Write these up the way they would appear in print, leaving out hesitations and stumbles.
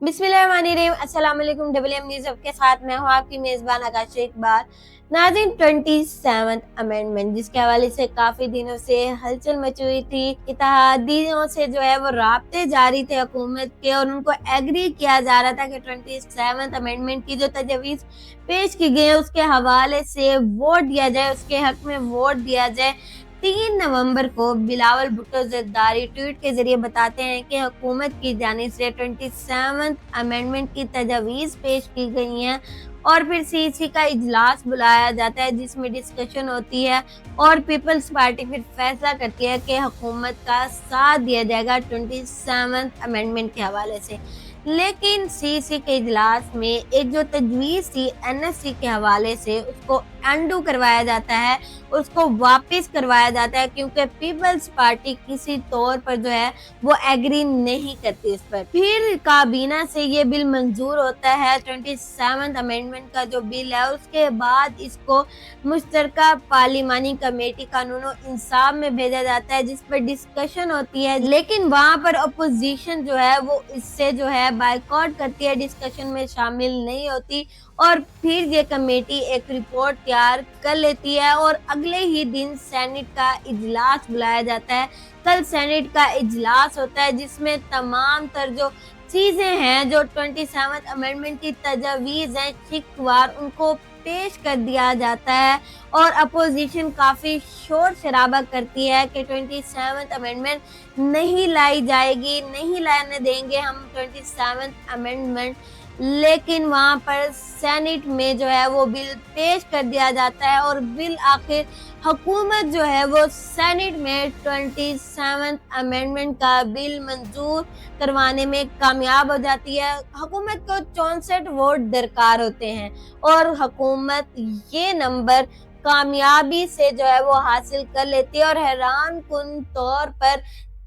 बिस्मिल्लाहिर्रहमानिर्रहीम। अस्सलाम वालेकुम। WM न्यूज़ के साथ मैं हूँ आपकी मेज़बान आकाश इकबाल। नाज़रीन, 27th अमेंडमेंट जिसके हवाले से काफ़ी दिनों से हलचल मची हुई थी। इत्तेहादियों से जो है वो राब्ते जारी थे हुकूमत के और उनको एग्री किया जा रहा था कि 27th अमेंडमेंट की जो तजवीज़ पेश की गई है उसके हवाले से वोट दिया जाए, उसके हक में वोट दिया जाए। 3 नवंबर को बिलावल भुट्टो ज़रदारी ट्वीट के जरिए बताते हैं कि हुकूमत की जानिब से 27th अमेंडमेंट की तजवीज़ पेश की गई हैं और फिर सीसी का इजलास बुलाया जाता है जिसमें डिस्कशन होती है और पीपल्स पार्टी फिर फैसला करती है कि हुकूमत का साथ दिया जाएगा 27th अमेंडमेंट के हवाले से। लेकिन सीसी के इजलास में एक जो तजवीज़ थी एनएससी के हवाले से उसको अंडू करवाया जाता है, उसको वापस करवाया जाता है क्योंकि पीपल्स पार्टी किसी तौर पर जो है वो एग्री नहीं करती इस पर। फिर काबीना से ये बिल मंजूर होता है, 27th अमेंडमेंट का जो बिल है, उसके बाद इसको मुश्तरका पार्लिमानी कमेटी कानून और इंसाफ में भेजा जाता है जिस पर डिस्कशन होती है। लेकिन वहाँ पर अपोजिशन जो है वो इससे जो है बायकॉट करती है, डिस्कशन में शामिल नहीं होती और फिर ये कमेटी एक रिपोर्ट तैयार कर लेती है और अगले ही दिन सेनेट का इजलास बुलाया जाता है। कल सेनेट का इजलास होता है जिसमें तमाम तर जो चीजें हैं, जो 27th अमेंडमेंट की तजवीज़ हैं शिकवार, उनको पेश कर दिया जाता है और अपोजिशन काफी शोर शराबा करती है कि 27th अमेंडमेंट नहीं लाई जाएगी, नहीं लाने देंगे हम 27th अमेंडमेंट। लेकिन वहां पर सेनेट में जो है वो बिल पेश कर दिया जाता है और बिल आखिर हुकूमत जो है वो सेनेट में 27th अमेंडमेंट का बिल मंजूर करवाने में कामयाब हो जाती है। हुकूमत को 64 वोट दरकार होते हैं और हुकूमत ये नंबर कामयाबी से जो है वो हासिल कर लेती है और हैरान कुन तौर पर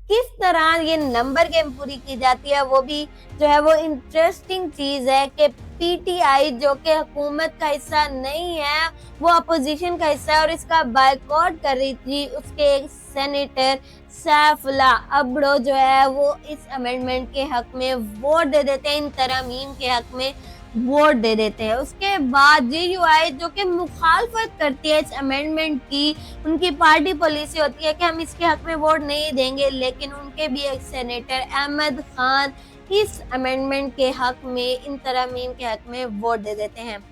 किस तरह ये नंबर गेम पूरी की जाती है वो भी जो है वो इंटरेस्टिंग चीज है कि पीटीआई जो कि हुकूमत का हिस्सा नहीं है, वो अपोजिशन का हिस्सा है और इसका बायकॉट कर रही थी। उसके एक सेनेटर सैफुल्लाह अब्दो जो है वो इस अमेंडमेंट के हक में वोट दे देते हैं, इन तरमीम के हक में वोट दे देते हैं। उसके बाद जेयूआई जो कि मुखालफत करती है इस अमेंडमेंट की, उनकी पार्टी पॉलिसी होती है कि हम इसके हक में वोट नहीं देंगे, लेकिन उनके भी एक सेनेटर अहमद खान इस अमेंडमेंट के हक में, इन तरमीम के हक में वोट दे देते हैं।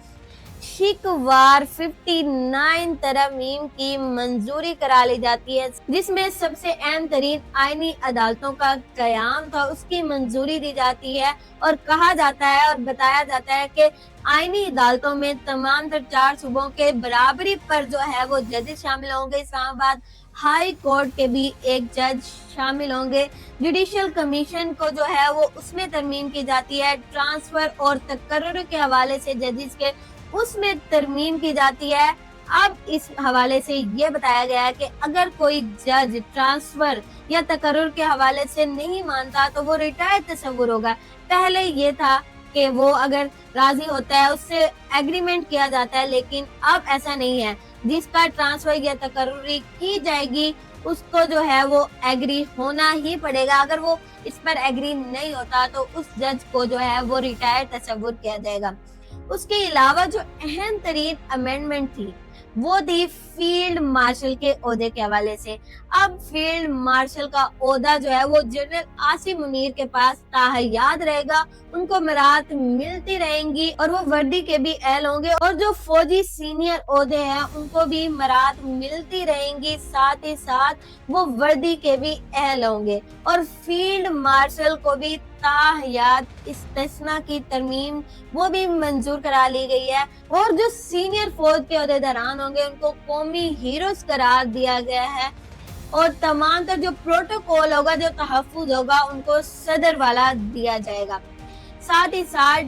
शिकवार 59 तरमीम की मंजूरी करा ली जाती है जिसमें सबसे अहम तरीन आईनी अदालतों का कयाम था, उसकी मंजूरी दी जाती है और कहा जाता है और बताया जाता है कि आईनी अदालतों में तमाम 4 सूबों के बराबरी पर जो है वो जजेस शामिल होंगे। इस्लामाबाद हाई कोर्ट के भी एक जज शामिल होंगे। जुडिशियल कमीशन को जो है वो उसमें तरमीम की जाती है, ट्रांसफर और तकर्रुर के हवाले से जजेस के उसमें तरमीम की जाती है। अब इस हवाले से ये बताया गया है कि अगर कोई जज ट्रांसफर या तकर्रुर के हवाले से नहीं मानता तो वो रिटायर्ड तस्वुर होगा। पहले ये था कि वो अगर राजी होता है उससे एग्रीमेंट किया जाता है, लेकिन अब ऐसा नहीं है। जिसका ट्रांसफर या तकर्रुरी की जाएगी उसको जो है वो एग्री होना ही पड़ेगा। अगर वो इस पर एग्री नहीं होता तो उस जज को जो है वो रिटायर्ड तस्वुर किया जाएगा। उसके अलावा जो अहम तरीन अमेंडमेंट थी वो थी फील्ड मार्शल के ओहदे के हवाले से। अब फील्ड मार्शल का ओहदा जो है वो जनरल आसिम मुनीर के पास ताहयात रहेगा, उनको मराहत मिलती रहेंगी और वो वर्दी के भी अहल होंगे और जो फौजी सीनियर ओहदे हैं उनको भी मराहत मिलती रहेंगी, साथ ही साथ वो वर्दी के भी अहल होंगे और फील्ड मार्शल को भी ताहयात इस्तिस्ना की तरमीम वो भी मंजूर करा ली गई है और जो सीनियर फौज के ओहदेदारान होंगे उनको कौमी हीरोज करार दिया गया है और तमाम का जो प्रोटोकॉल होगा, जो तहफ्फुज होगा, उनको सदर वाला दिया जाएगा। साथ ही साथ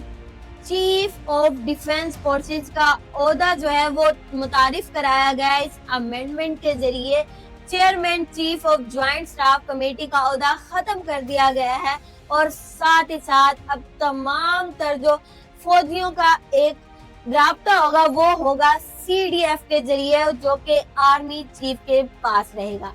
चीफ ऑफ डिफेंस फोर्सेस का ओहदा जो है वो मुतारिफ कराया गया है इस अमेंडमेंट के जरिए। Chairman chief of joint staff committee का ओहदा खत्म कर दिया गया है और साथ ही साथ अब तमाम तर जो फौजियों का एक राब्ता होगा वो होगा CDF के जरिए, जो कि आर्मी चीफ के पास रहेगा।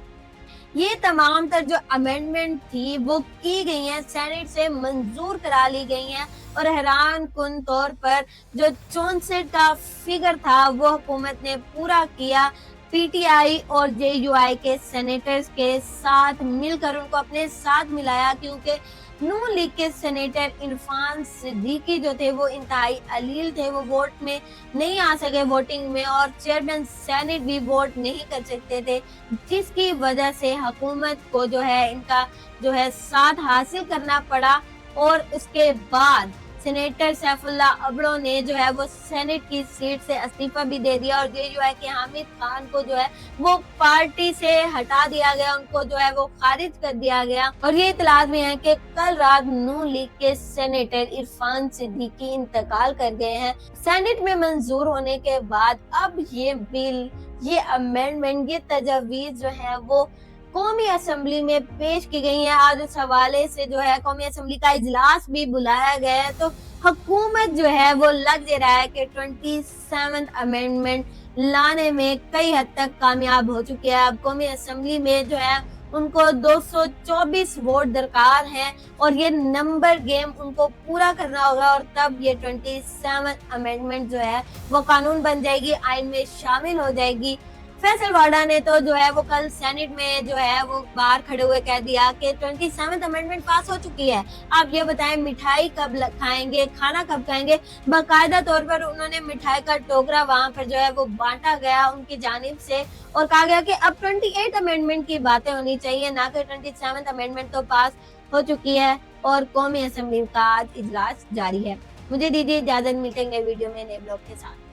یہ تمام تر جو امینڈمنٹ تھی وہ کی گئی ہیں، سینٹ سے منظور کرا لی گئی ہیں، اور حیران کن طور پر جو 64 کا فگر تھا وہ حکومت نے پورا کیا، پی ٹی آئی اور جے یو آئی کے سینیٹرز کے ساتھ مل کر ان کو اپنے ساتھ ملایا، کیونکہ نون لیگ کے سینیٹر عرفان صدیقی جو تھے وہ انتہائی علیل تھے، وہ ووٹ میں نہیں آ سکے ووٹنگ میں، اور چیئرمین سینٹ بھی ووٹ نہیں کر سکتے تھے، جس کی وجہ سے حکومت کو جو ہے ان کا جو ہے ساتھ حاصل کرنا پڑا، اور اس کے بعد سینیٹر سیف اللہ ابڑو نے جو ہے وہ سینٹ کی سیٹ سے استعفیٰ بھی دے دیا، اور جے یو آئی کے حامد خان کو جو ہے وہ پارٹی سے ہٹا دیا گیا، ان کو جو ہے وہ خارج کر دیا گیا۔ اور یہ اطلاعات بھی ہیں کہ کل رات نون لیگ کے سینیٹر عرفان صدیقی انتقال کر گئے ہیں۔ سینٹ میں منظور ہونے کے بعد اب یہ بل، یہ امینڈمنٹ، یہ تجاویز جو ہے وہ قومی اسمبلی میں پیش کی گئی ہیں۔ آج اس حوالے سے جو ہے قومی اسمبلی کا اجلاس بھی بلایا گیا ہے، تو حکومت جو ہے وہ لگ دے رہا ہے کہ 27 امینڈمنٹ لانے میں کئی حد تک کامیاب ہو چکی ہے۔ اب قومی اسمبلی میں جو ہے ان کو 224 ووٹ درکار ہیں، اور یہ نمبر گیم ان کو پورا کرنا ہوگا، اور تب یہ 27 امینڈمنٹ جو ہے وہ قانون بن جائے گی، آئین میں شامل ہو جائے گی۔ فیصل واڈا نے تو جو ہے وہ کل سینٹ میں جو ہے وہ باہر کھڑے ہوئے کہہ دیا کہ 27 امینڈمنٹ پاس ہو چکی ہے، آپ یہ بتائیں مٹھائی کب کھائیں گے، کھانا کب کھائیں گے۔ باقاعدہ طور پر انہوں نے مٹھائی کا ٹوکرا وہاں پر جو ہے وہ بانٹا گیا ان کی جانب سے، اور کہا گیا کہ اب 28 امینڈمنٹ کی باتیں ہونی چاہیے، نہ کہ 27 امینڈمنٹ تو پاس ہو چکی ہے، اور قومی اسمبلی کا آج اجلاس جاری ہے۔ مجھے دیجیے اجازت، ملیں گے ویڈیو میں نئے بلاگ کے ساتھ۔